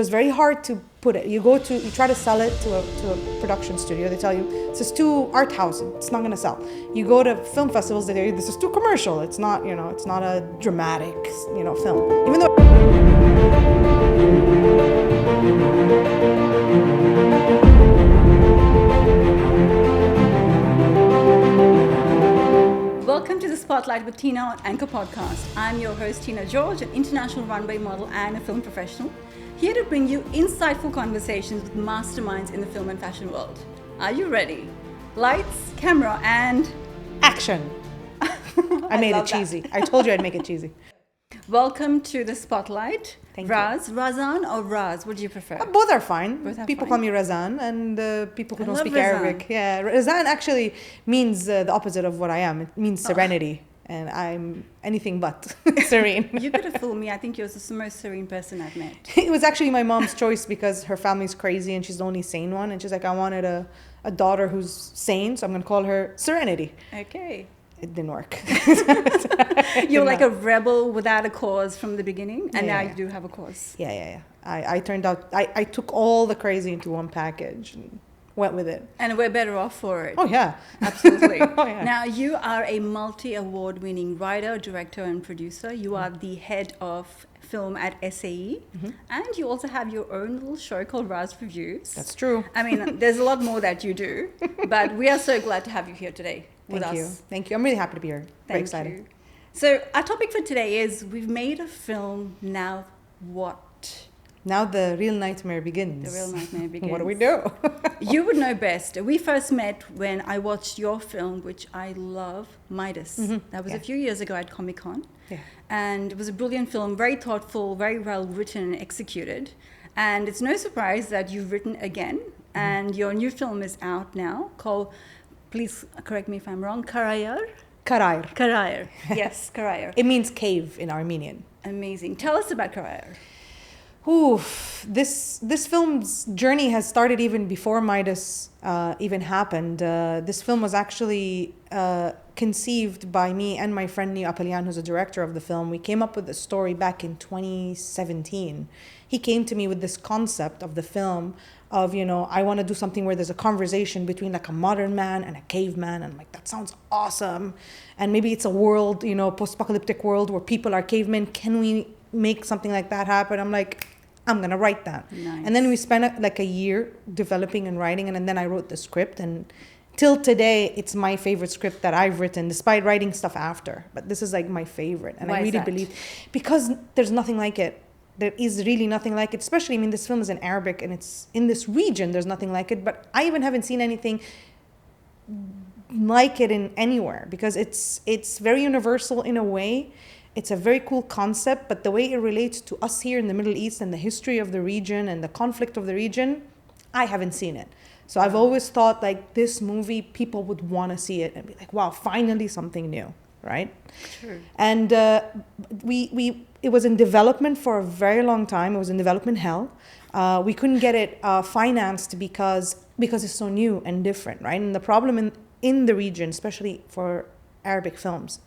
It's very hard to put it. You try to sell it to a production studio. They tell you this is too art house. It's not going to sell. You go to film festivals. They tell you this is too commercial. It's not, it's not a dramatic, film. Even though. Welcome to the Spotlight with Tina on Anqor podcast. I'm your host, Tina George, an international runway model and a film professional, here to bring you insightful conversations with masterminds in the film and fashion world. Are you ready? Lights, camera, and action. I made it cheesy. I told you I'd make it cheesy. Welcome to the Spotlight. Thank Raz, you. Razan or Raz? What do you prefer? Both are fine. People call fine. me Razan, and people who don't speak Razan. Arabic. Yeah, Razan actually means the opposite of what I am. It means serenity, and I'm anything but serene. You gotta fool me. I think you're the most serene person I've met. It was actually my mom's choice because her family's crazy and she's the only sane one. And she's like, I wanted a daughter who's sane, so I'm going to call her Serenity. Okay. It didn't work. You're like a rebel without a cause from the beginning, and now Yeah. you do have a cause. Yeah. I turned out, I took all the crazy into one package and went with it. And we're better off for it. Oh, yeah. Absolutely. Oh, yeah. Now, you are a multi-award winning writer, director, and producer. You are the head of film at SAE, and you also have your own little show called Raz Reviews. That's true. I mean, there's a lot more that you do, but we are so glad to have you here today with us. Thank you. I'm really happy to be here. Very Thank excited. you. So, our topic for today is we've made a film, now what? Now the real nightmare begins. The real nightmare begins. What do we do? You would know best. We first met when I watched your film, which I love, Midas. That was a few years ago at Comic-Con. Yeah. And it was a brilliant film, very thoughtful, very well written and executed. And it's no surprise that you've written again. And your new film is out now called, please correct me if I'm wrong, Karayar? Karayar. Karayar. Yes, Karayar. It means cave in Armenian. Amazing. Tell us about Karayar. Oof, this film's journey has started even before Midas even happened. This film was actually conceived by me and my friend Neo Apelian, who's a director of the film. We came up with the story back in 2017. He came to me with this concept of the film of, I want to do something where there's a conversation between like a modern man and a caveman. And I'm like, that sounds awesome. And maybe it's a world, post-apocalyptic world where people are cavemen. Can we make something like that happen? I'm like, I'm going to write that. Nice. And then we spent like a year developing and writing, and then I wrote the script. And till today, it's my favorite script that I've written, despite writing stuff after. But this is like my favorite. And Why I is really that? believe, because there's nothing like it. There is really nothing like it, especially, this film is in Arabic and it's in this region, there's nothing like it. But I even haven't seen anything like it in anywhere, because it's very universal in a way. It's a very cool concept, but the way it relates to us here in the Middle East and the history of the region and the conflict of the region, I haven't seen it. So I've always thought like this movie, people would want to see it and be like, wow, finally something new, right? True. And it was in development for a very long time. It was in development hell. We couldn't get it financed because it's so new and different, right? And the problem in the region, especially for Arabic films,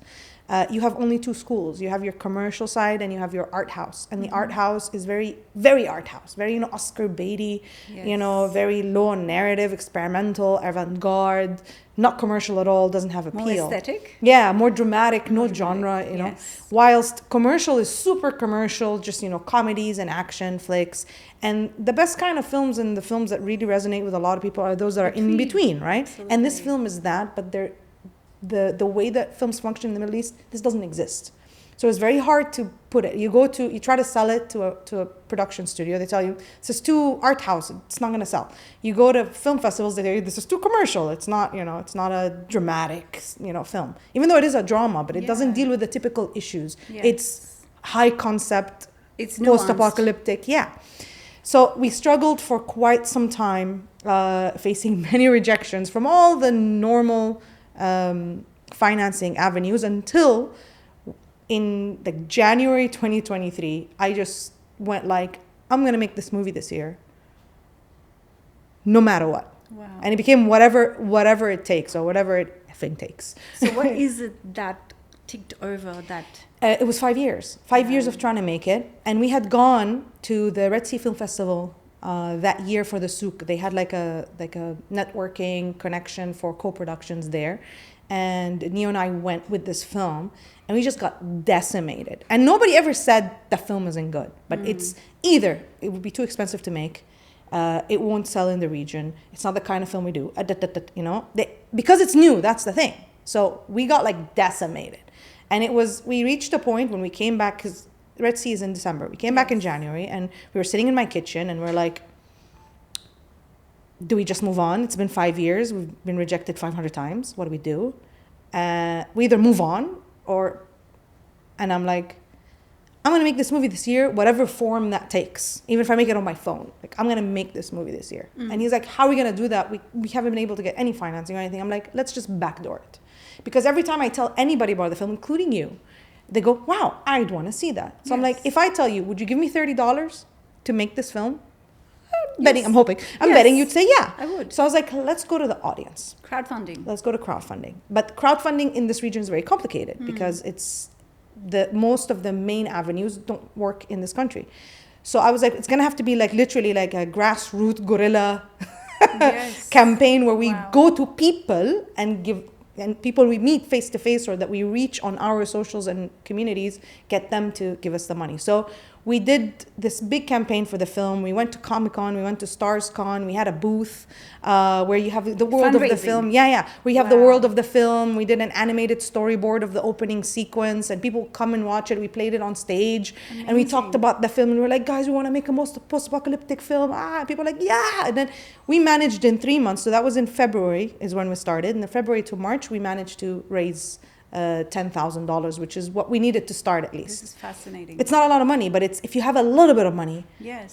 you have only two schools. You have your commercial side and you have your art house. And the art house is very, very art house, very, Oscar Beatty, Yes. very low on narrative, experimental, avant-garde, not commercial at all, doesn't have appeal. More aesthetic? Yeah, more dramatic, no genre, Yes. Whilst commercial is super commercial, just, comedies and action flicks. And the best kind of films and the films that really resonate with a lot of people are those that are in between, right? Absolutely. And this film is that, but the way that films function in the Middle East, this doesn't exist. So it's very hard to put it. You try to sell it to a production studio. They tell you this is too art house. It's not going to sell. You go to film festivals. They tell you this is too commercial. It's not, it's not a dramatic, film. Even though it is a drama, but it doesn't deal with the typical issues. Yes. It's high concept, It's nuanced. post-apocalyptic. Yeah. So we struggled for quite some time, facing many rejections from all the normal financing avenues until in January 2023, I just went like, I'm going to make this movie this year, no matter what. Wow. And it became whatever it takes or whatever it effing takes. So what is it that ticked over that? It was 5 years. 5 years of trying to make it. And we had gone to the Red Sea Film Festival that year for the souk. They had like a networking connection for co-productions there. And Neo and I went with this film, and we just got decimated. And nobody ever said the film isn't good. But it's either it would be too expensive to make, it won't sell in the region, it's not the kind of film we do, you know, because it's new, that's the thing. So we got like decimated. And we reached a point when we came back, because Red Sea is in December. We came back in January, and we were sitting in my kitchen, and we're like, do we just move on? It's been 5 years. We've been rejected 500 times. What do we do? We either move on and I'm like, I'm going to make this movie this year, whatever form that takes. Even if I make it on my phone, like I'm going to make this movie this year. And he's like, how are we going to do that? We haven't been able to get any financing or anything. I'm like, let's just backdoor it. Because every time I tell anybody about the film, including you, they go, wow, I'd want to see that. So I'm like, if I tell you, would you give me $30 to make this film? I'm hoping. I'm betting you'd say yeah. I would. So I was like, let's go to the audience. Crowdfunding. Let's go to crowdfunding. But crowdfunding in this region is very complicated because it's most of the main avenues don't work in this country. So I was like, it's gonna have to be like literally like a grassroots guerrilla campaign where we go to people and people we meet face to face or that we reach on our socials and communities, get them to give us the money. So we did this big campaign for the film. We went to Comic-Con, we went to StarsCon, we had a booth where you have the world of the film. Where you have the world of the film. We did an animated storyboard of the opening sequence, and people come and watch it. We played it on stage. Amazing. And we talked about the film, and we were like, guys, we want to make a post-apocalyptic film. People were like, yeah. And then we managed in 3 months, so that was in February is when we started. In the February to March, we managed to raise $10,000, which is what we needed to start at least. This is fascinating. It's not a lot of money, but if you have a little bit of money,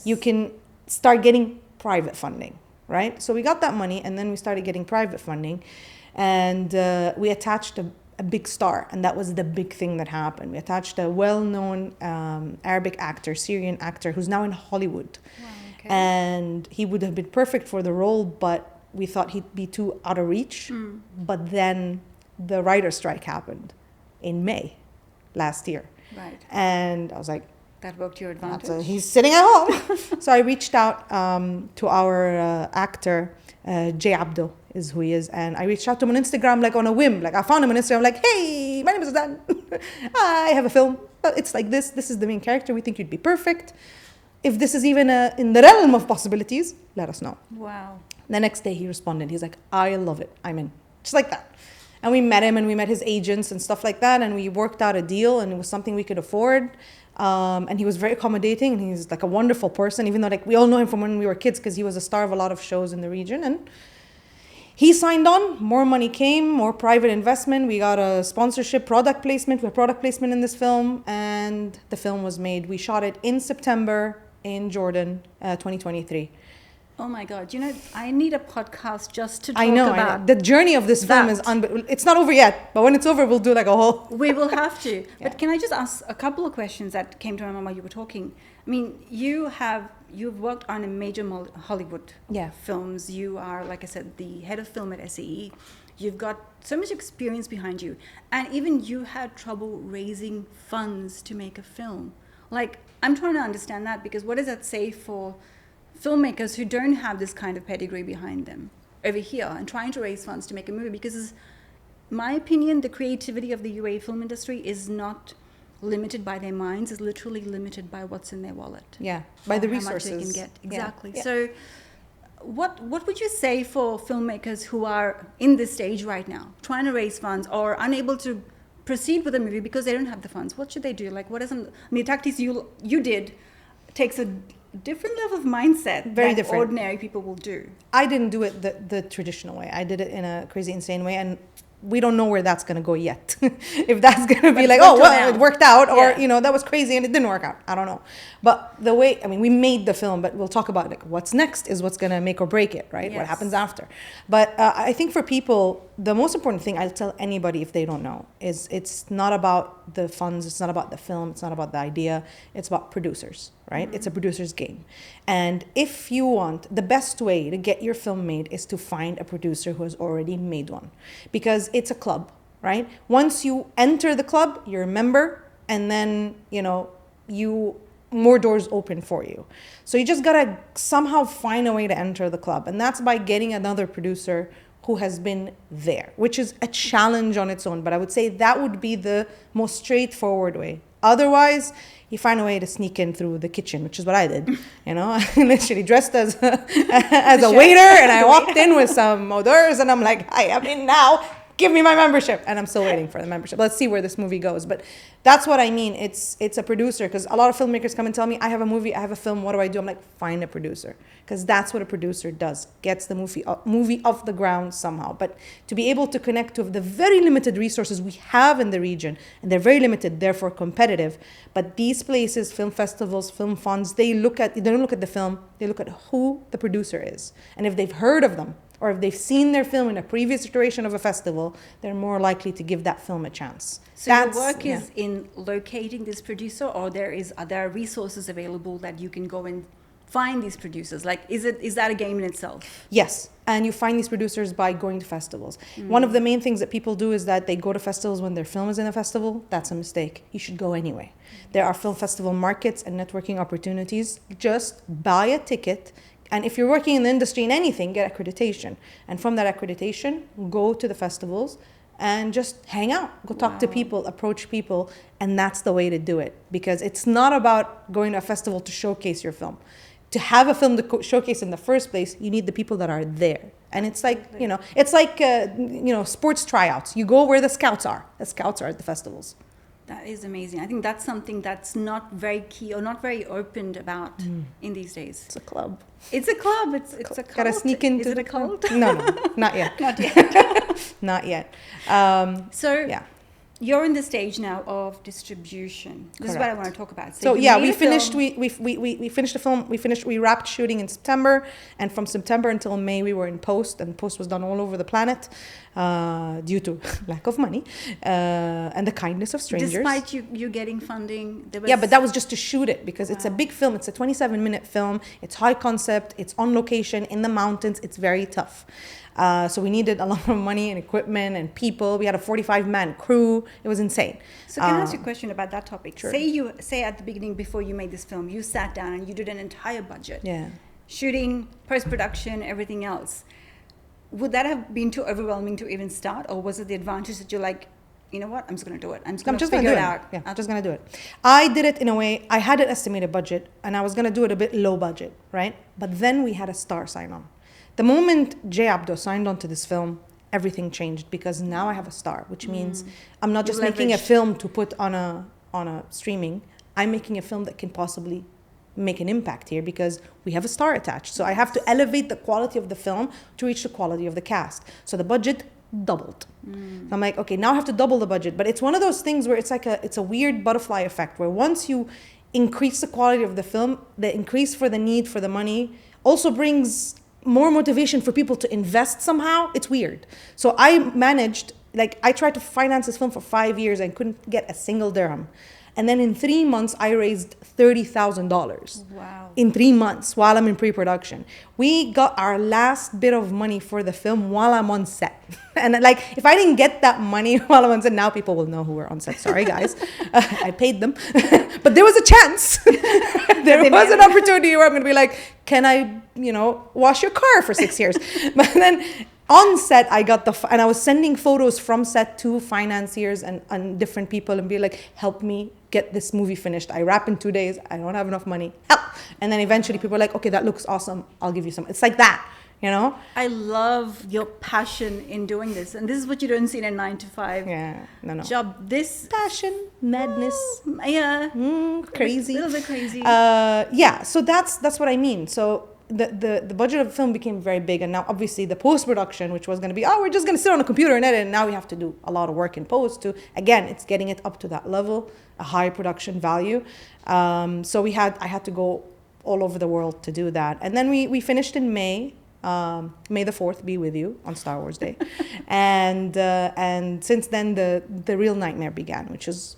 you can start getting private funding, right? So we got that money, and then we started getting private funding, and we attached a big star, and that was the big thing that happened. We attached a well-known Arabic actor, Syrian actor, who's now in Hollywood. Wow, okay. And he would have been perfect for the role, but we thought he'd be too out of reach. But then the writer's strike happened in May last year. Right. And I was like, that worked to your advantage. He's sitting at home. So I reached out to our actor, Jay Abdo is who he is. And I reached out to him on Instagram, like on a whim. Like I found him on Instagram, like, hey, my name is Razan. I have a film. It's like this. This is the main character. We think you'd be perfect. If this is even in the realm of possibilities, let us know. Wow. The next day he responded. He's like, I love it. I'm in. Just like that. And we met him, and we met his agents and stuff like that, and we worked out a deal, and it was something we could afford. And he was very accommodating, and he's like a wonderful person, even though like we all know him from when we were kids because he was a star of a lot of shows in the region. And he signed on. More money came, more private investment. We got a sponsorship, product placement. We had product placement in this film, and the film was made. We shot it in September in Jordan, 2023. Oh my God! You know, I need a podcast just to talk about the journey of this film is it's not over yet, but when it's over, we'll do like a whole. We will have to. But can I just ask a couple of questions that came to my mind while you were talking? I mean, you've worked on a major Hollywood films. You are, like I said, the head of film at SAE. You've got so much experience behind you, and even you had trouble raising funds to make a film. Like, I'm trying to understand that, because what does that say for filmmakers who don't have this kind of pedigree behind them over here and trying to raise funds to make a movie? Because in my opinion, the creativity of the UAE film industry is not limited by their minds, is literally limited by what's in their wallet. Yeah, by the resources. How much they can get. Exactly. Yeah. So what would you say for filmmakers who are in this stage right now, trying to raise funds or unable to proceed with a movie because they don't have the funds? What should they do? Like, what are some, the tactics you did takes a different level of mindset that ordinary people will do. I didn't do it the traditional way. I did it in a crazy, insane way, and we don't know where that's going to go yet. If that's going to be like, oh, well, it worked out, or, you know, that was crazy and it didn't work out. I don't know. But the way, I mean, we made the film, but we'll talk about like what's next is what's going to make or break it, right? Yes. What happens after. But I think for people, the most important thing I'll tell anybody if they don't know is it's not about the funds, it's not about the film, it's not about the idea, it's about producers, right? Mm-hmm. It's a producer's game. And if you want, the best way to get your film made is to find a producer who has already made one. Because it's a club. right? Once you enter the club, you're a member, and then, more doors open for you. So you just gotta somehow find a way to enter the club. And that's by getting another producer who has been there, which is a challenge on its own. But I would say that would be the most straightforward way. Otherwise, you find a way to sneak in through the kitchen, which is what I did. I literally dressed as a waiter, and I walked in with some hors d'oeuvres, and I'm like, hi, I'm in now. Give me my membership. And I'm still waiting for the membership. Let's see where this movie goes. But that's what I mean. It's a producer, because a lot of filmmakers come and tell me, I have a movie, I have a film, what do I do? I'm like, find a producer, because that's what a producer does, gets the movie off the ground somehow. But to be able to connect to the very limited resources we have in the region, and they're very limited, therefore competitive, but these places, film festivals, film funds, they don't look at the film, they look at who the producer is. And if they've heard of them, or if they've seen their film in a previous iteration of a festival, they're more likely to give that film a chance. So your work is in locating this producer, or there are resources available that you can go and find these producers? Like, is that a game in itself? Yes, and you find these producers by going to festivals. One of the main things that people do is that they go to festivals when their film is in a festival. That's a mistake. You should go anyway. There are film festival markets and networking opportunities. Just buy a ticket. And if you're working in the industry in anything, get accreditation. And from that accreditation, go to the festivals and just hang out. Go talk to people, approach people. And that's the way to do it. Because it's not about going to a festival to showcase your film. To have a film to showcase in the first place, you need the people that are there. And it's like, sports tryouts. You go where the scouts are. The scouts are at the festivals. That is amazing. I think that's something that's not very key or not very opened about in these days. It's a club. It's a club. It's a cult. Gotta sneak into. Is it a cult? No, not yet. Not yet. Not yet. You're in the stage now of distribution. This is what I want to talk about. We finished. We finished the film. We wrapped shooting in September, and from September until May we were in post, and post was done all over the planet, due to lack of money and the kindness of strangers. Despite you getting funding, but that was just to shoot it, because it's a big film. It's a 27-minute film. It's high concept. It's on location in the mountains. It's very tough. So we needed a lot of money and equipment and people. We had a 45-man crew. It was insane. So can I ask you a question about that topic? Sure. Say at the beginning, before you made this film, you sat down and you did an entire budget. Yeah. Shooting, post-production, everything else. Would that have been too overwhelming to even start? Or was it the advantage that you're like, you know what, I'm just going to do it. I'm just going to figure it out. Yeah, I'm just going to do it. I did it in a way, I had an estimated budget, and I was going to do it a bit low budget, right? But then we had a star sign on. The moment Jay Abdo signed on to this film, everything changed, because now I have a star, which means I'm not just making a film to put on a streaming. I'm making a film that can possibly make an impact here, because we have a star attached. So I have to elevate the quality of the film to reach the quality of the cast. So the budget doubled. So I'm like, okay, now I have to double the budget. But it's one of those things where it's a weird butterfly effect, where once you increase the quality of the film, the increase for the need for the money also brings more motivation for people to invest somehow. It's weird. So I managed, I tried to finance this film for 5 years and couldn't get a single dirham. And then in 3 months, I raised $30,000. Wow. In 3 months while I'm in pre-production. We got our last bit of money for the film while I'm on set. And if I didn't get that money while I'm on set, now people will know who were on set. Sorry, guys. I paid them. But there was a chance. There was an opportunity where I'm going to be like, can I, wash your car for 6 years? But then on set, I got and I was sending photos from set to financiers and different people and be like, help me get this movie finished. I wrap in 2 days. I don't have enough money. Help. And then eventually people are like, okay, that looks awesome. I'll give you some. It's like that, I love your passion in doing this. And this is what you don't see in a 9-to-5 job. This passion, madness. Crazy. A little bit crazy. So that's what I mean. So the budget of the film became very big, and now obviously the post-production, which was going to be, we're just going to sit on a computer and edit, and now we have to do a lot of work in post to, again, it's getting it up to that level, a high production value. So I had to go all over the world to do that. And then we finished in May. May the 4th be with you on Star Wars Day. And since then the real nightmare began, which is,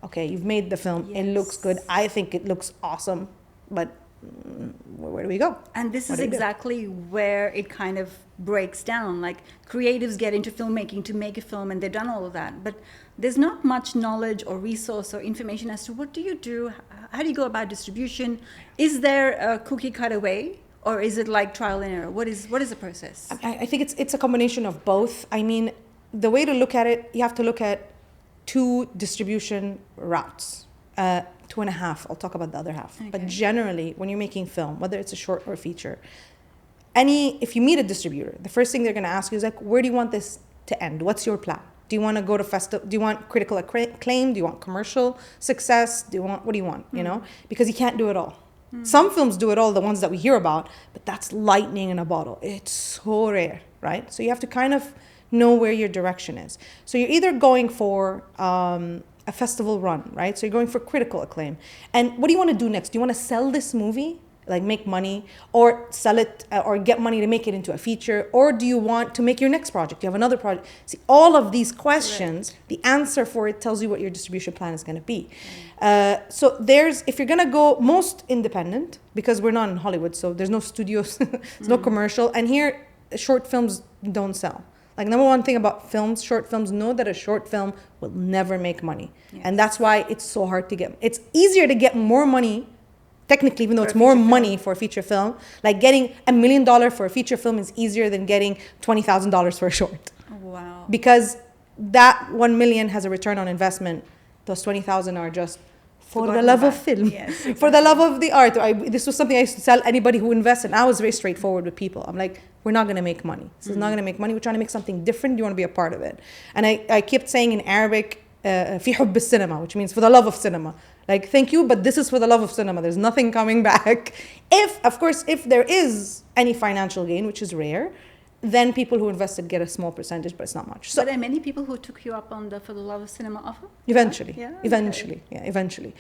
okay, you've made the film, It looks good, I think it looks awesome, but where do we go? And this is exactly where it kind of breaks down. Like creatives get into filmmaking to make a film and they've done all of that. But there's not much knowledge or resource or information as to what do you do? How do you go about distribution? Is there a cookie cutter way? Or is it like trial and error? What is the process? I think it's a combination of both. I mean, the way to look at it, you have to look at 2 distribution routes. 2.5. I'll talk about the other half. Okay. But generally, when you're making film, whether it's a short or a feature, if you meet a distributor, the first thing they're going to ask you is like, where do you want this to end? What's your plan? Do you want to go to festival? Do you want critical acclaim? Do you want commercial success? What do you want? You know, because you can't do it all. Some films do it all, the ones that we hear about, but that's lightning in a bottle. It's so rare, right? So you have to kind of know where your direction is. So you're either going for a festival run, right? So you're going for critical acclaim. And what do you want to do next? Do you want to sell this movie, like make money, or sell it, or get money to make it into a feature? Or do you want to make your next project? You have another project. See, all of these questions, the answer for it tells you what your distribution plan is going to be. So if you're going to go most independent, because we're not in Hollywood, so there's no studios, there's no commercial, and here short films don't sell. Like, number one thing about films, short films, know that a short film will never make money. Yes. And that's why it's so hard to get. It's easier to get more money, technically, even though it's more money for a feature film. Like, getting $1 million for a feature film is easier than getting $20,000 for a short. Oh, wow. Because that 1 million has a return on investment. Those 20,000 are just for the love of film, yes, exactly. For the love of the art. This was something I used to tell anybody who invests, and I was very straightforward with people. I'm like, we're not going to make money. This is not going to make money. We're trying to make something different. You want to be a part of it. And I kept saying in Arabic, في حب السينما, which means for the love of cinema. Like, thank you, but this is for the love of cinema. There's nothing coming back. Of course, if there is any financial gain, which is rare, then people who invested get a small percentage, but it's not much. So, are there many people who took you up on the for the love of cinema offer? Eventually. Yeah, eventually. Okay. Yeah, eventually.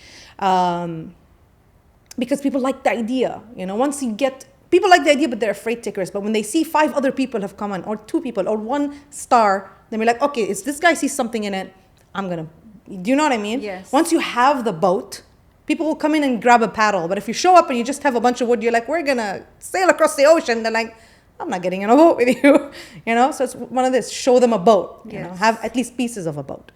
Because people like the idea. You know, once you get... People like the idea, but they're afraid takers. But when they see 5 other people have come on, or 2 people, or 1 star, then we're like, okay, if this guy sees something in it, I'm going to... Do you know what I mean? Yes. Once you have the boat, people will come in and grab a paddle. But if you show up and you just have a bunch of wood, you're like, we're going to sail across the ocean. They're like, I'm not getting in a boat with you. You know? So it's one of this, show them a boat. Yes. You know, have at least pieces of a boat.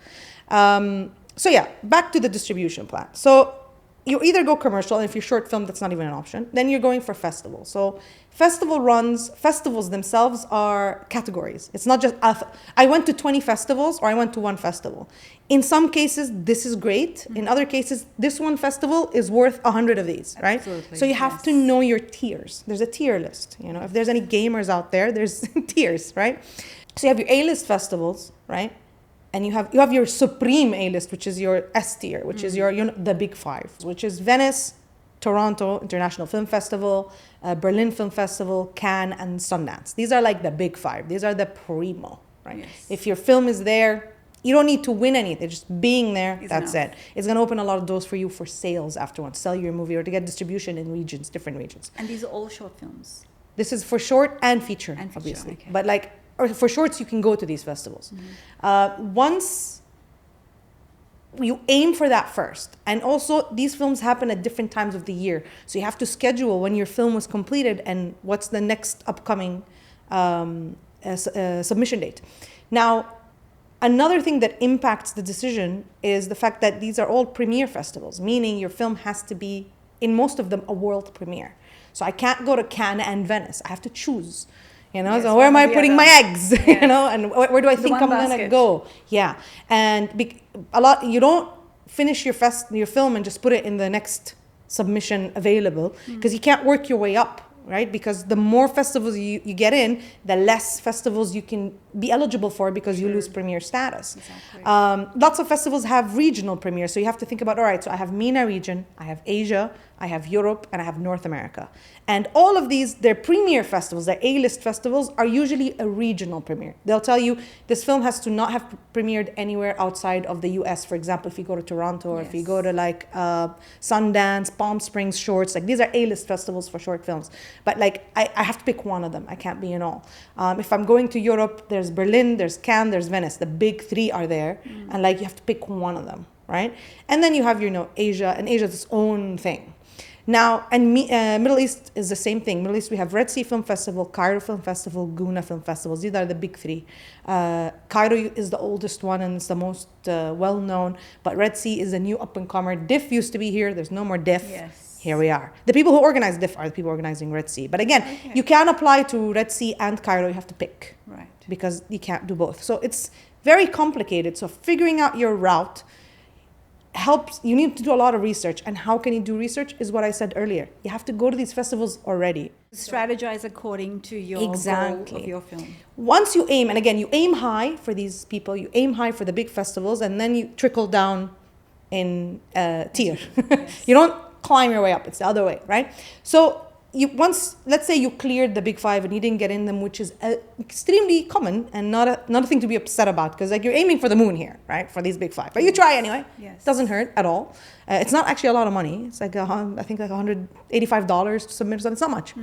So yeah, back to the distribution plan. So you either go commercial, and if you're short film, that's not even an option. Then you're going for festivals. So festivals themselves are categories. It's not just, I went to 20 festivals or I went to 1 festival. In some cases, this is great. Mm-hmm. In other cases, this one festival is worth 100 of these, right? Absolutely. So you have to know your tiers. There's a tier list. You know, if there's any gamers out there, there's tiers, right? So you have your A-list festivals, right? And you have your supreme A-list, which is your S tier, which is the big 5, which is Venice, Toronto International Film Festival, Berlin Film Festival, Cannes, and Sundance. These are like the big 5. These are the primo, right? Yes. If your film is there, you don't need to win anything. Just being there, that's enough. It. It's going to open a lot of doors for you for sales afterwards, sell your movie, or to get distribution in regions, different regions. And these are all short films? This is for short and feature, obviously. Okay. But like, or for shorts, you can go to these festivals. Mm-hmm. Once you aim for that first, and also these films happen at different times of the year, so you have to schedule when your film was completed and what's the next upcoming submission date. Now, another thing that impacts the decision is the fact that these are all premiere festivals, meaning your film has to be, in most of them, a world premiere. So I can't go to Cannes and Venice. I have to choose. You know, yes, so where am I putting my eggs? Yes. You know, and where do I think I'm going to go? Yeah, and you don't finish your film and just put it in the next submission available, because you can't work your way up, right? Because the more festivals you get in, the less festivals you can be eligible for, because you lose premiere status. Exactly. Lots of festivals have regional premieres, so you have to think about, all right, so I have MENA region, I have Asia, I have Europe, and I have North America. And all of these, their premiere festivals, their A-list festivals, are usually a regional premiere. They'll tell you this film has to not have premiered anywhere outside of the US. For example, if you go to Toronto, or if you go to like Sundance, Palm Springs Shorts, like these are A-list festivals for short films. But like, I have to pick one of them. I can't be in all. If I'm going to Europe, there's Berlin, there's Cannes, there's Venice. The big 3 are there. And like, you have to pick one of them, right? And then you have, Asia, and Asia is its own thing. Now, and Middle East is the same thing. Middle East, we have Red Sea Film Festival, Cairo Film Festival, Guna Film Festivals. These are the big three. Cairo is the oldest one and it's the most well-known. But Red Sea is a new up-and-comer. DIF used to be here. There's no more DIF. Yes. Here we are. The people who organize DIF are the people organizing Red Sea. But again, you can apply to Red Sea and Cairo. You have to pick. Right. Because you can't do both. So it's very complicated. So figuring out your route helps. You need to do a lot of research. And how can you do research is what I said earlier. You have to go to these festivals already. Strategize according to your goal of your film. Once you aim, and again, you aim high for these people, you aim high for the big festivals, and then you trickle down in tier. Yes. You don't climb your way up. It's the other way, right? So let's say you cleared the big five and you didn't get in them, which is extremely common and not a thing to be upset about, because like you're aiming for the moon here, right? For these big five, but you try anyway. Yes. Doesn't hurt at all. It's not actually a lot of money. It's like I think like $185 to submit, so it's not much.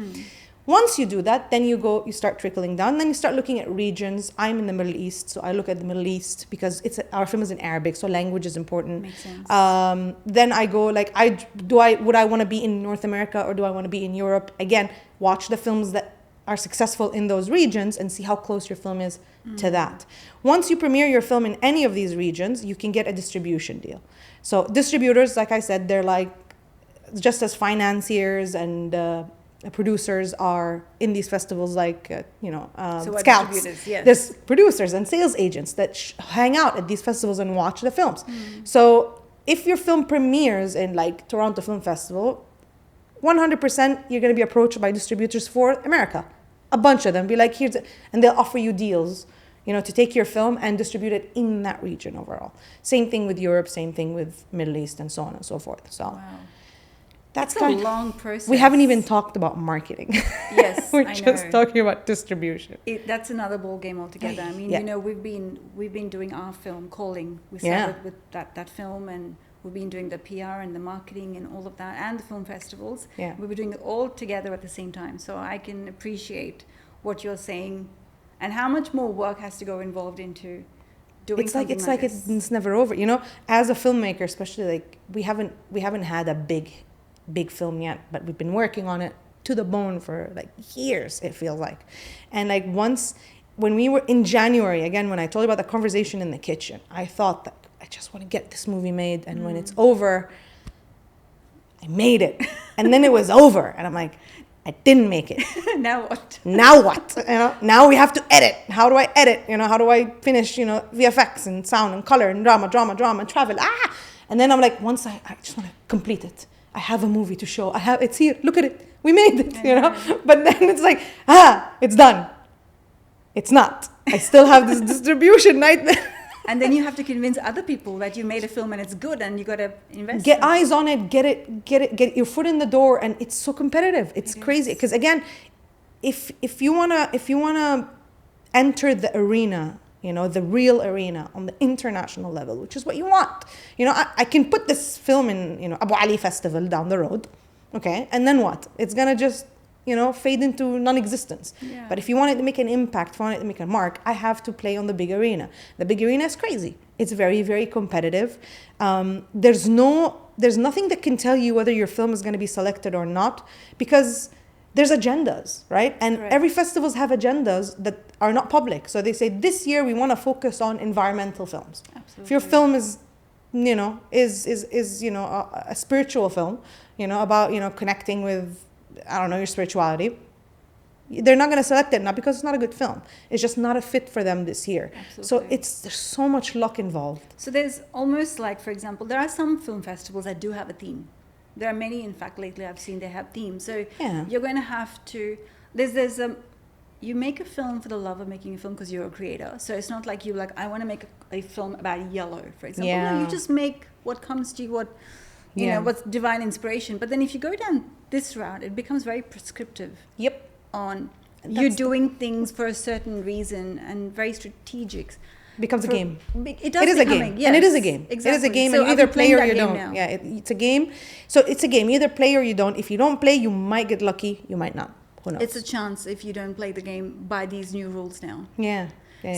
Once you do that, then you start trickling down. Then you start looking at regions. I'm in the Middle East, so I look at the Middle East because our film is in Arabic, so language is important. Makes sense. Then I go like, would I want to be in North America or do I want to be in Europe? Again, watch the films that are successful in those regions and see how close your film is to that. Once you premiere your film in any of these regions, you can get a distribution deal. So distributors, like I said, they're like just as financiers and producers are in these festivals, like scouts. Yes. There's producers and sales agents that hang out at these festivals and watch the films. So if your film premieres in like Toronto Film Festival, 100% you're going to be approached by distributors for America. A bunch of them be like, and they'll offer you deals, to take your film and distribute it in that region overall. Same thing with Europe, same thing with Middle East, and so on and so forth. So. Wow. That's a long process. We haven't even talked about marketing. Yes, We're just talking about distribution. That's another ball game altogether. I mean, we've been doing our film Calling. We started with that film, and we've been doing the PR and the marketing and all of that, and the film festivals. Yeah. We were doing it all together at the same time. So I can appreciate what you're saying, and how much more work has to go involved into doing something like this. It's never over. As a filmmaker, especially, like we haven't had a big film yet, but we've been working on it to the bone for like years, it feels like. And like when we were in January, again, when I told you about the conversation in the kitchen, I thought that I just want to get this movie made, and when it's over, I made it. And then it was over, and I'm like, I didn't make it. Now what? Now what? Now we have to edit. How do I edit? How do I finish, VFX and sound and color and drama and travel? And then I'm like, once I just want to complete it. I have a movie to show. It's here. Look at it. We made it, But then it's like, it's done. It's not. I still have this distribution nightmare. And then you have to convince other people that you made a film and it's good, and you got to invest. Get eyes on it. Get your foot in the door, and it's so competitive. It's crazy. Because again, if you wanna enter the arena, the real arena on the international level, which is what you want. I can put this film in, Abu Ali Festival down the road, okay? And then what? It's going to just, fade into non-existence. Yeah. But if you want it to make an impact, if you want it to make a mark, I have to play on the big arena. The big arena is crazy. It's very, very competitive. There's nothing that can tell you whether your film is going to be selected or not, because there's agendas, right? And Correct. Every festivals have agendas that are not public. So they say, this year we want to focus on environmental films. Absolutely. If your film is a spiritual film, about, connecting with, your spirituality, they're not going to select it, not because it's not a good film. It's just not a fit for them this year. Absolutely. So there's so much luck involved. So there's almost like, for example, there are some film festivals that do have a theme. There are many, in fact, lately I've seen they have themes. So you're going to have to, you make a film for the love of making a film because you're a creator. So it's not like I want to make a film about yellow, for example. Yeah. No, you just make what comes to you, what's divine inspiration. But then if you go down this route, it becomes very prescriptive. Yep. On you doing things for a certain reason and very strategic. Becomes a game. It does. It is a game. Yes, And it is a game. Exactly. It is a game, so and you either play or you don't. Now? Yeah, it's a game. So it's a game. You either play or you don't. If you don't play, you might get lucky. You might not. Who knows? It's a chance if you don't play the game by these new rules now. Yeah.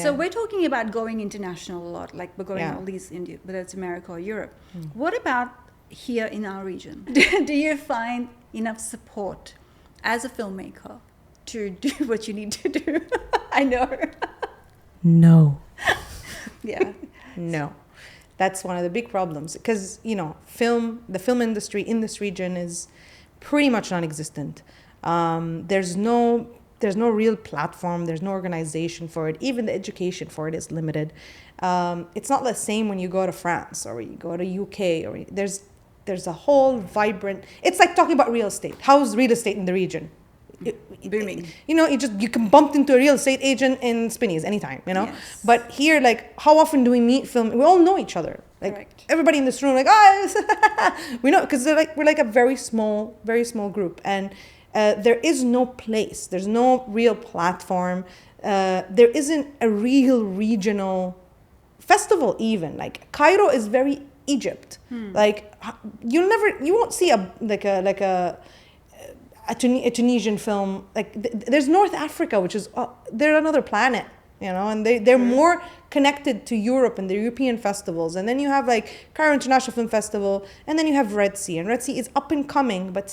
So we're talking about going international a lot, like we're going all these, whether it's America or Europe. What about here in our region. Do you find enough support as a filmmaker to do what you need to do? I know. No. Yeah. No. That's one of the big problems because, the film industry in this region is pretty much non-existent. There's no real platform. There's no organization for it. Even the education for it is limited. It's not the same when you go to France or you go to UK or there's a whole vibrant. It's like talking about real estate. How's real estate in the region? Booming. You can bump into a real estate agent in Spinneys anytime, Yes. But here, like, how often do we meet film? We all know each other. Like, Correct. everybody in this room, like, we know, because we're like a very small group. And there is no place. There's no real platform. There isn't a real regional festival even. Like, Cairo is very Egypt. Like, you won't see a Tunisian film. Like, there's North Africa, which is they're another planet, and they're more connected to Europe and the European festivals. And then you have like Cairo International Film Festival, and then you have Red Sea, and Red Sea is up and coming, but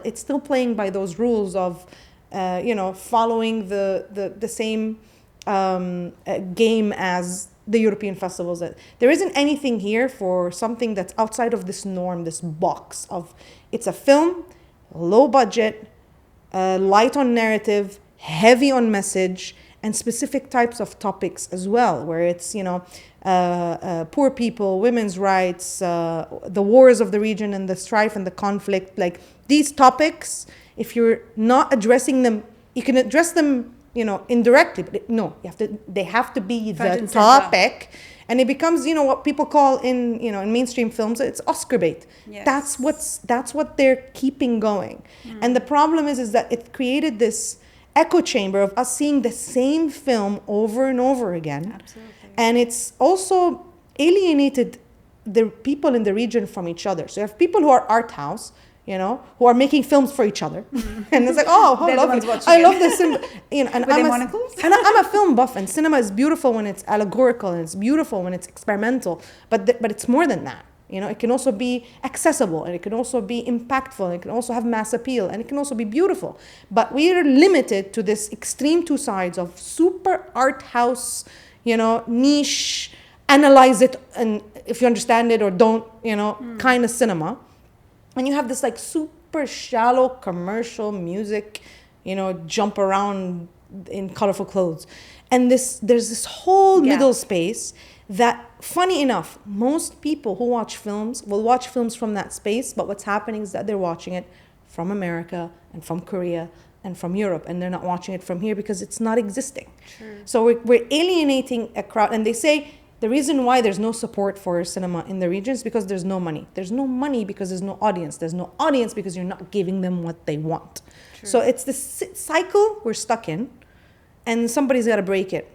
it's still playing by those rules of following the same game as the European festivals. There isn't anything here for something that's outside of this norm, this box of it's a film, low budget, light on narrative, heavy on message, and specific types of topics as well, where it's poor people, women's rights, the wars of the region and the strife and the conflict. Like, these topics, if you're not addressing them, you can address them indirectly, but they have to be the topic. And it becomes, what people call in mainstream films, it's Oscar bait. Yes. That's what they're keeping going. And the problem is that it created this echo chamber of us seeing the same film over and over again. Absolutely. And it's also alienated the people in the region from each other. So you have people who are arthouse, who are making films for each other. And it's like, how lovely. I love this. And monocles? And I'm a film buff, and cinema is beautiful when it's allegorical, and it's beautiful when it's experimental. But it's more than that. It can also be accessible, and it can also be impactful, and it can also have mass appeal, and it can also be beautiful. But we are limited to this extreme two sides of super art house, niche, analyze it, and if you understand it or don't, kind of cinema. And you have this like super shallow commercial music, jump around in colorful clothes. And there's this whole middle space that, funny enough, most people who watch films will watch films from that space, but what's happening is that they're watching it from America and from Korea and from Europe, and they're not watching it from here because it's not existing. True. So we're alienating a crowd, and they say the reason why there's no support for cinema in the region is because there's no money. There's no money because there's no audience. There's no audience because you're not giving them what they want. True. So it's this cycle we're stuck in, and somebody's got to break it.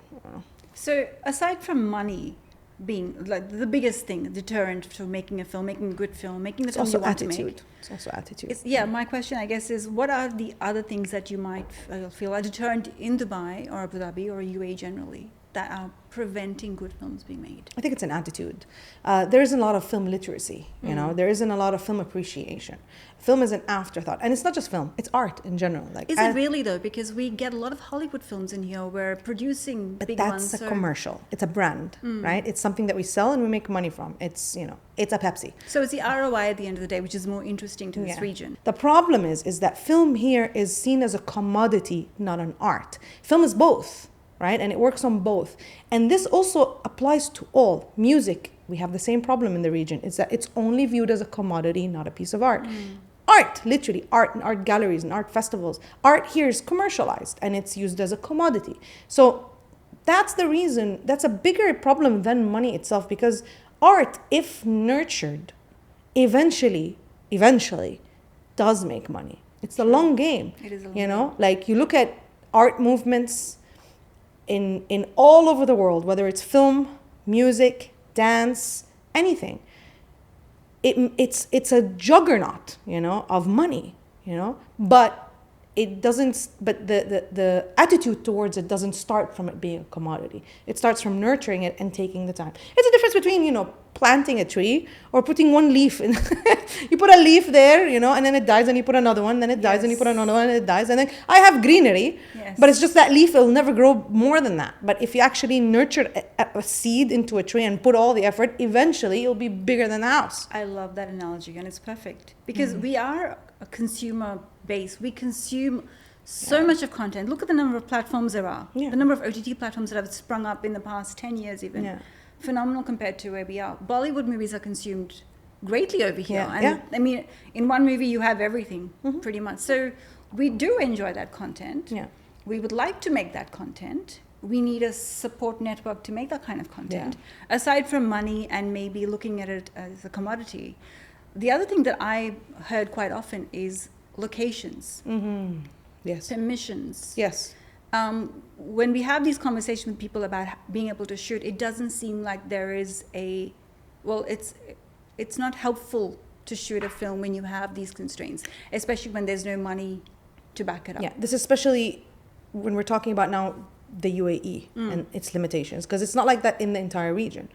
So aside from money being like the biggest thing, deterrent to making a film, making a good film, making the film you want to make. It's also attitude. My question, I guess, is what are the other things that you might feel are deterrent in Dubai or Abu Dhabi or UAE generally that are preventing good films being made? I think it's an attitude. There isn't a lot of film literacy, there isn't a lot of film appreciation. Film is an afterthought. And it's not just film, it's art in general. Is it really though? Because we get a lot of Hollywood films in here. We're producing big ones. But that's a commercial. It's a brand, right? It's something that we sell and we make money from. It's, it's a Pepsi. So it's the ROI at the end of the day, which is more interesting to this region. The problem is that film here is seen as a commodity, not an art. Film is both. Right? And it works on both. And this also applies to all. Music, we have the same problem in the region. It's that it's only viewed as a commodity, not a piece of art. Art, literally, art and art galleries and art festivals. Art here is commercialized and it's used as a commodity. So that's the reason, that's a bigger problem than money itself, because art, if nurtured, eventually does make money. It's a long game. It is a long game. Like you look at art movements in all over the world, whether it's film, music, dance, anything. It's a juggernaut, of money, but it doesn't, but the attitude towards it doesn't start from it being a commodity. It starts from nurturing it and taking the time. It's a difference between, planting a tree or putting one leaf in. You put a leaf there, and then it dies, and you put another one, then it dies, and you put another one, and it dies. And then I have greenery, but it's just that leaf will never grow more than that. But if you actually nurture a seed into a tree and put all the effort, eventually it'll be bigger than the house. I love that analogy, and it's perfect because we are a consumer base. We consume so much of content. Look at the number of platforms there are. The number of OTT platforms that have sprung up in the past 10 years even. Phenomenal compared to where we are. Bollywood movies are consumed greatly over here. I mean, in one movie you have everything pretty much. So we do enjoy that content. We would like to make that content. We need a support network to make that kind of content. Aside from money and maybe looking at it as a commodity. The other thing that I heard quite often is locations, permissions. When we have these conversations with people about being able to shoot, it doesn't seem like there is it's not helpful to shoot a film when you have these constraints, especially when there's no money to back it up. This is especially when we're talking about now the UAE and its limitations, because it's not like that in the entire region.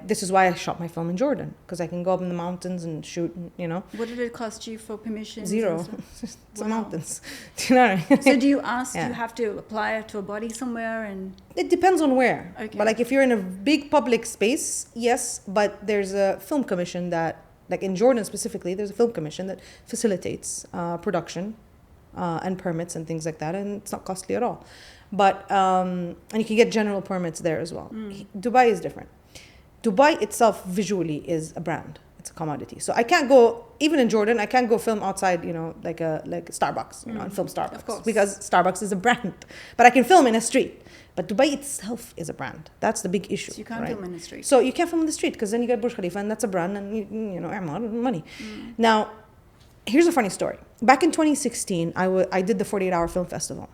This is why I shot my film in Jordan, because I can go up in the mountains and shoot, What did it cost you for permission? Zero. It's the mountains. Do you know what I mean? So do you ask, do you have to apply to a body somewhere? And it depends on where. Okay. But if you're in a big public space, yes, but there's a film commission that, in Jordan specifically, there's a film commission that facilitates production and permits and things like that, and it's not costly at all. But and you can get general permits there as well. Dubai is different. Dubai itself visually is a brand. It's a commodity. So I can't go, even in Jordan, I can't go film outside, like Starbucks, and film Starbucks. Of course. Because Starbucks is a brand. But I can film in a street. But Dubai itself is a brand. That's the big issue. So you can't film in the street. So you can't film in the street because then you get Burj Khalifa, and that's a brand, and money. Now, here's a funny story. Back in 2016, I did the 48-hour film festival,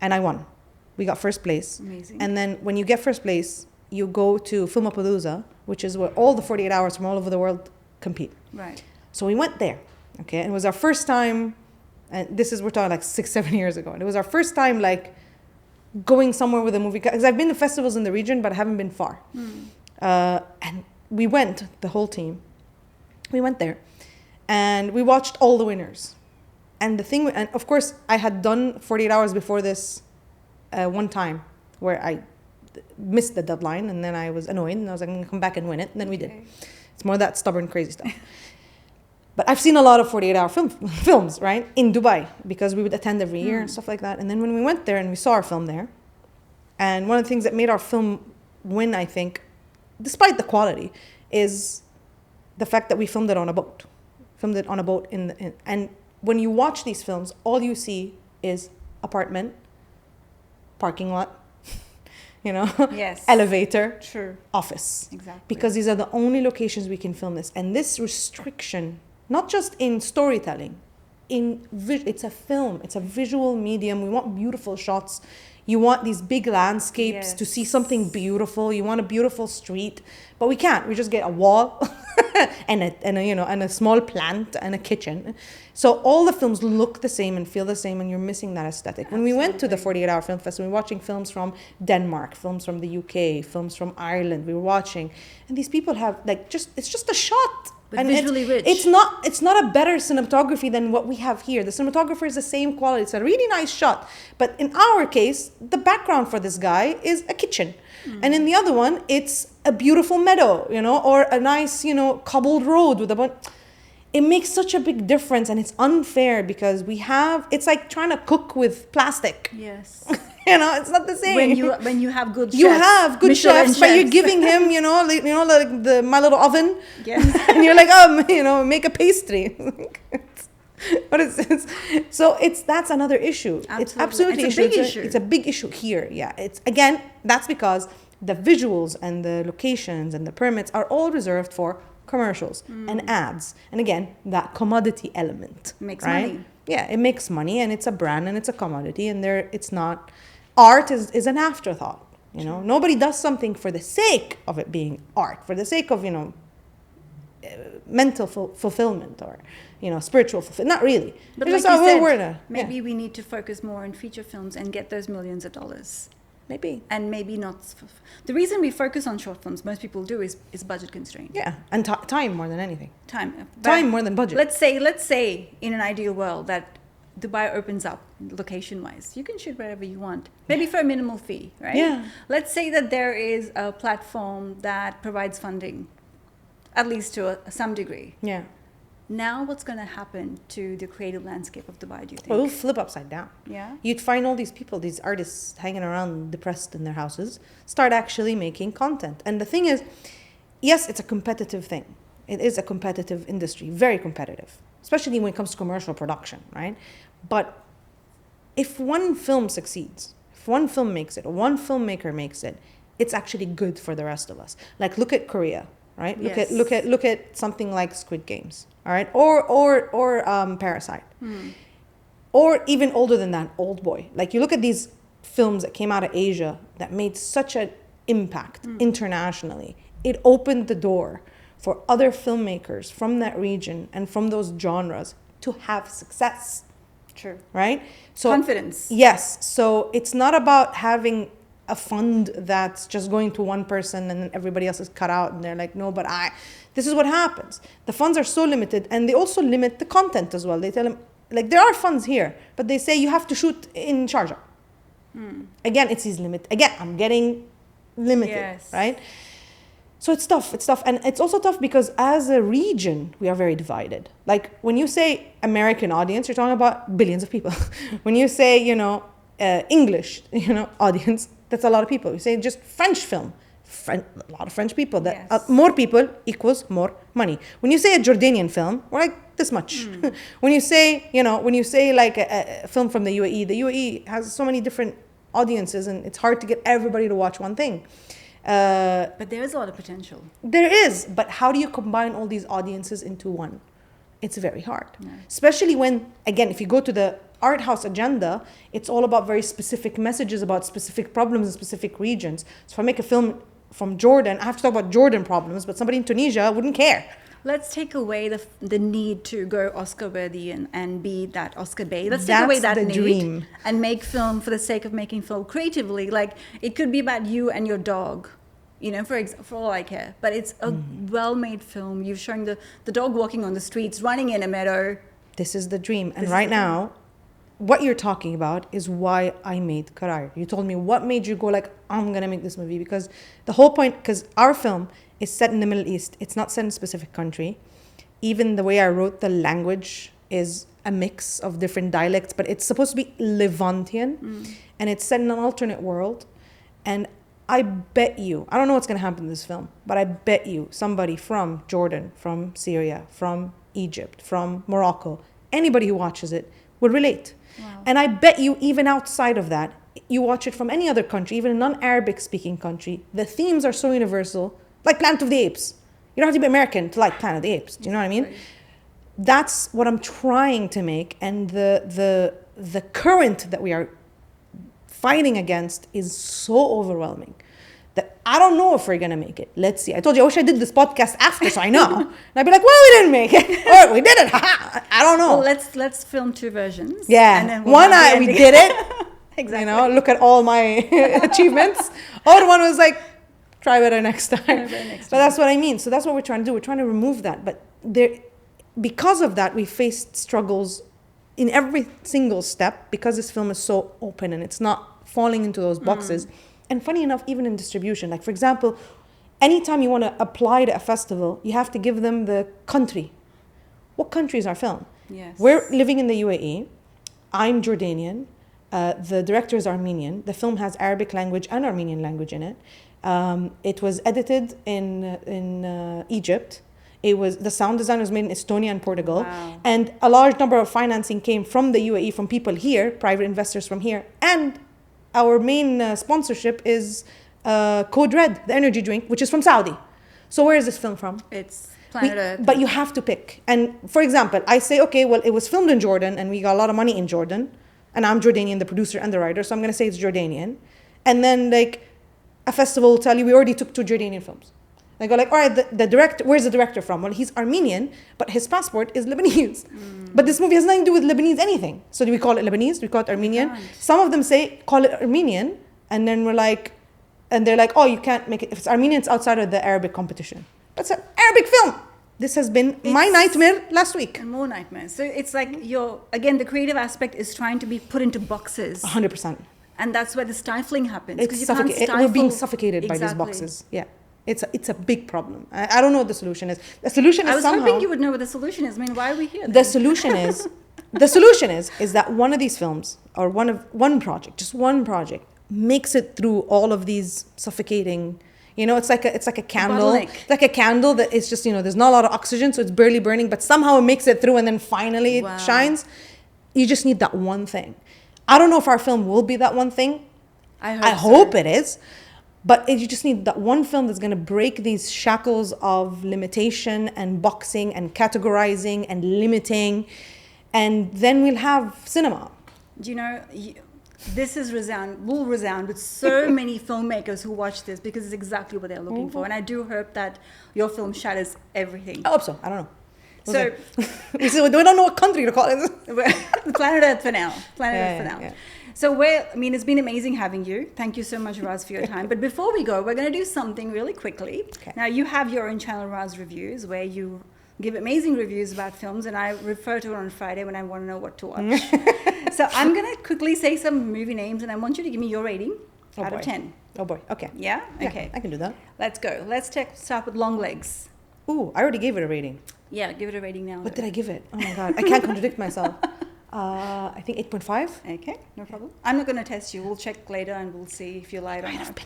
and I won. We got first place. Amazing. And then when you get first place, you go to Filmapalooza, which is where all the 48 hours from all over the world compete. Right. So we went there, okay? And it was our first time, and we're talking 6-7 years ago. And it was our first time going somewhere with a movie, because I've been to festivals in the region, but I haven't been far. And we went, the whole team, we went there, and we watched all the winners. And and of course, I had done 48 hours before this one time where I missed the deadline, and then I was annoyed, and I was like, I'm going to come back and win it. And then we did. It's more that stubborn, crazy stuff. But I've seen a lot of 48-hour films, right, in Dubai, because we would attend every year and stuff like that. And then when we went there and we saw our film there, and one of the things that made our film win, I think, despite the quality, is the fact that we filmed it on a boat. And when you watch these films, all you see is apartment, parking lot, elevator, office. Exactly. Because these are the only locations we can film this. And this restriction, not just in storytelling, it's a film, it's a visual medium. We want beautiful shots. You want these big landscapes to see something beautiful. You want a beautiful street, but we can't. We just get a wall and a small plant and a kitchen. So all the films look the same and feel the same, and you're missing that aesthetic. When we went to the 48-hour film festival, we were watching films from Denmark, films from the UK, films from Ireland. We were watching, and these people have it's just a shot. But and visually rich. It's not a better cinematography than what we have here. The cinematographer is the same quality. It's a really nice shot. But in our case, the background for this guy is a kitchen. And in the other one, it's a beautiful meadow, or a nice, cobbled road with a bunch. It makes such a big difference, and it's unfair because it's like trying to cook with plastic. Yes. It's not the same. When you have good chefs. You have good chefs, but you're giving him, my little oven. Yes. And you're like, make a pastry. What is this? So that's another issue. Absolutely. It's absolutely It's a big issue. It's a big issue here. Yeah. That's because the visuals and the locations and the permits are all reserved for commercials and ads. And again, that commodity element makes right? money. Yeah, it makes money, and it's a brand, and it's a commodity, and it's not. Art is an afterthought. Nobody does something for the sake of it being art, for the sake of mental fulfillment or, spiritual fulfillment. Not really. But It's like just you we're said, maybe we need to focus more on feature films and get those millions of dollars. Maybe. And maybe not. The reason we focus on short films, most people do, is budget constraint. Yeah, and time more than anything. Time More than budget. Let's say in an ideal world that Dubai opens up location-wise. You can shoot wherever you want, maybe for a minimal fee, right? Yeah. Let's say that there is a platform that provides funding, at least to some degree. Yeah. Now what's going to happen to the creative landscape of Dubai, do you think? Well, it'll flip upside down. Yeah. You'd find all these people, these artists hanging around depressed in their houses, start actually making content. And the thing is, yes, it's a competitive thing. It is a competitive industry, very competitive, especially when it comes to commercial production, right? But if one film succeeds, if one film makes it, or one filmmaker makes it, it's actually good for the rest of us. Like, look at Korea, right? Yes. Look at something like Squid Games, all right, or Parasite, or even older than that, Old Boy. Like, you look at these films that came out of Asia that made such an impact internationally. It opened the door for other filmmakers from that region and from those genres to have success. True. Right? So Confidence. Yes. So it's not about having a fund that's just going to one person and then everybody else is cut out and they're like, no, but this is what happens. The funds are so limited, and they also limit the content as well. They tell them, like, there are funds here, but they say you have to shoot in Sharjah. Again, it's his limit. Again, I'm getting limited, Yes. right? So it's tough. And it's also tough because as a region, we are very divided. Like, when you say American audience, you're talking about billions of people. When you say, English, audience, that's a lot of people. You say just French film, a lot of French people. That Yes. more people equals more money. When you say a Jordanian film, we're like this much. When you say like a film from the UAE has so many different audiences, and it's hard to get everybody to watch one thing. But there is a lot of potential. There is, but how do you combine all these audiences into one? It's very hard. Yeah. Especially when, again, if you go to the art house agenda, it's all about very specific messages about specific problems in specific regions. So if I make a film from Jordan, I have to talk about Jordan problems, but somebody in Tunisia wouldn't care. Let's take away the need to go Oscar worthy and be that Oscar bait. Let's take That's away that the need dream. and make film for the sake of making film creatively. Like, it could be about you and your dog, for all I care. But it's a well-made film. You've shown the dog walking on the streets, running in a meadow. This is the dream. And right now, what you're talking about is why I made Karayar. You told me, what made you go like, I'm going to make this movie? Because the whole point, because our film is set in the Middle East. It's not set in a specific country. Even the way I wrote the language is a mix of different dialects, but it's supposed to be Levantian, and it's set in an alternate world. And I bet you, I don't know what's going to happen in this film, but I bet you somebody from Jordan, from Syria, from Egypt, from Morocco, anybody who watches it will relate. Wow. And I bet you even outside of that, you watch it from any other country, even a non-Arabic speaking country, the themes are so universal, like Planet of the Apes. You don't have to be American to like Planet of the Apes. Do you know what I mean? Right. That's what I'm trying to make. And the current that we are fighting against is so overwhelming that I don't know if we're going to make it. Let's see. I told you, I wish I did this podcast after so I know. And I'd be like, well, we didn't make it. Or we did it. I don't know. Well, let's film 2 versions. Yeah. And then we'll One, have the we ending. did it. Exactly. Look at all my achievements. Other one was like, try better next time. But that's what I mean. So that's what we're trying to do. We're trying to remove that. But because of that, we faced struggles in every single step because this film is so open and it's not falling into those boxes. And funny enough, even in distribution, like for example, anytime you want to apply to a festival, you have to give them the country. What country is our film? Yes. We're living in the UAE. I'm Jordanian. The director is Armenian. The film has Arabic language and Armenian language in it. It was edited in Egypt. The sound design was made in Estonia and Portugal. Wow. And a large number of financing came from the UAE, from people here, private investors from here. And our main sponsorship is Code Red, the energy drink, which is from Saudi. So where is this film from? It's Planet Earth. But you have to pick. And for example, I say, okay, well, it was filmed in Jordan and we got a lot of money in Jordan. And I'm Jordanian, the producer and the writer, so I'm going to say it's Jordanian. And then like a festival will tell you, we already took 2 Jordanian films. They go like, all right, the director, where's the director from? Well, he's Armenian, but his passport is Lebanese. But this movie has nothing to do with Lebanese anything. So do we call it Lebanese? Do we call it Armenian? can't. Some of them say, call it Armenian. And then we're like, and they're like, oh, you can't make it. If it's Armenian, it's outside of the Arabic competition. But it's an Arabic film. This has been my nightmare last week. And more nightmares. So it's like again, the creative aspect is trying to be put into boxes. 100%. And that's where the stifling happens. It's you can't We're being suffocated by these boxes. Yeah. It's a big problem. I don't know what the solution is. The solution is I was somehow... hoping you would know what the solution is. I mean, why are we here? The solution is... The solution is that one of these films, or one project, makes it through all of these suffocating... You know, it's like a candle. Bottleneck. It's like a candle that is just, there's not a lot of oxygen, so it's barely burning, but somehow it makes it through and then finally it shines. You just need that one thing. I don't know if our film will be that one thing. I hope it is. But you just need that one film that's going to break these shackles of limitation and boxing and categorizing and limiting. And then we'll have cinema. Do you know, this will resound with so many filmmakers who watch this, because it's exactly what they're looking for. And I do hope that your film shatters everything. I hope so. I don't know. So we don't know what country to call it. The planet Earth for now. Earth for now. Yeah. So it's been amazing having you. Thank you so much, Raz, for your time. But before we go, we're going to do something really quickly. Okay. Now, you have your own channel, Raz Reviews, where you give amazing reviews about films, and I refer to it on Friday when I want to know what to watch. So I'm going to quickly say some movie names, and I want you to give me your rating out of 10. Oh boy. Okay. Yeah? Okay. I can do that. Let's go. Let's start with Long Legs. Ooh, I already gave it a rating. Yeah, give it a rating now. What did I give it? Oh my God. I can't contradict myself. I think 8.5. Okay, no problem. I'm not going to test you. We'll check later and we'll see if you lied or not.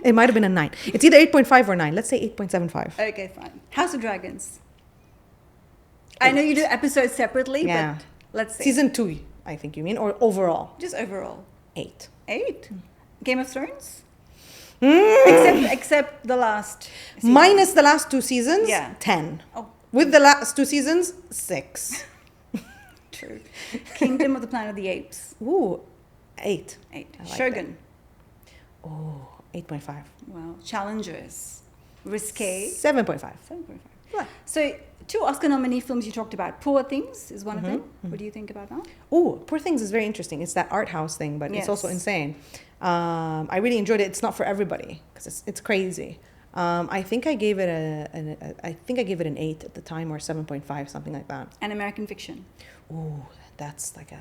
It might have been a 9. It's either 8.5 or 9. Let's say 8.75. Okay, fine. House of Dragons. I know you do episodes separately, but let's see. Season 2, I think you mean, or overall? Just overall. 8. 8? Game of Thrones? Except the last season. Minus the last 2 seasons? Yeah. 10. Oh. With the last 2 seasons? 6. True. Kingdom of the Planet of the Apes. Ooh, 8. 8. I like Shogun. that. Oh, 8.5. Wow. Challengers. Risque. 7.5. 7.5. What? So, 2 Oscar nominee films you talked about. Poor Things is one of them. What do you think about that? Ooh, Poor Things is very interesting. It's that art house thing, but it's also insane. I really enjoyed it. It's not for everybody because it's crazy. I think I gave it an 8 at the time, or 7.5, something like that. And American Fiction. Ooh, that's like a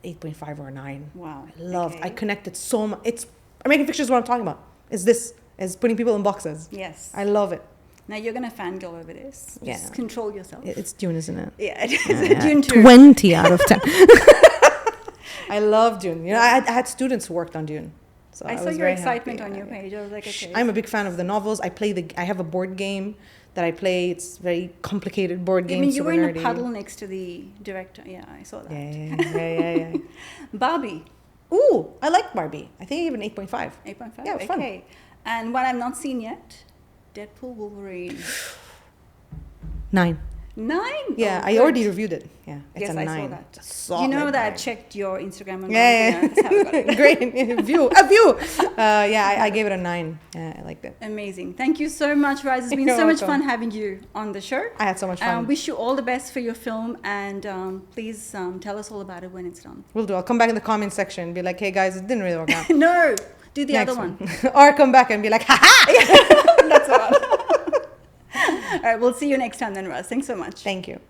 8.5 or a 9. Wow. I connected so much. It's American Fiction is what I'm talking about. Is putting people in boxes. Yes. I love it. Now you're going to fangirl over this. Yeah. Just control yourself. It's Dune, isn't it? Yeah, it is. Dune 2. 20 out of 10. I love Dune. You know, I had students who worked on Dune. So I saw your excitement on your page. I was like, okay. I'm a big fan of the novels. I have a board game that I play. It's a very complicated board game. I mean, you were in a puddle next to the director. Yeah, I saw that. Yeah. Barbie. Ooh, I like Barbie. I think even 8.5. 8.5? Yeah, it was fun. Okay. And what I've not seen yet, Deadpool Wolverine. 9. 9? Yeah, Oh, I already reviewed it. Yeah, it's yes, a 9. I saw that. Solid You know that 9. I checked your Instagram and Yeah. that's how I got it. Great. A view. I gave it a 9. Yeah, I liked it. Amazing. Thank you so much, Raz. It's been You're so much welcome. fun having you on the show. I had so much fun. Wish you all the best for your film, and please tell us all about it when it's done. Will do. I'll come back in the comment section and be like, hey guys, it didn't really work out. No, do the Next other one. Or come back and be like, ha-ha! That's the one. All right, we'll see you next time then, Raz. Thanks so much. Thank you.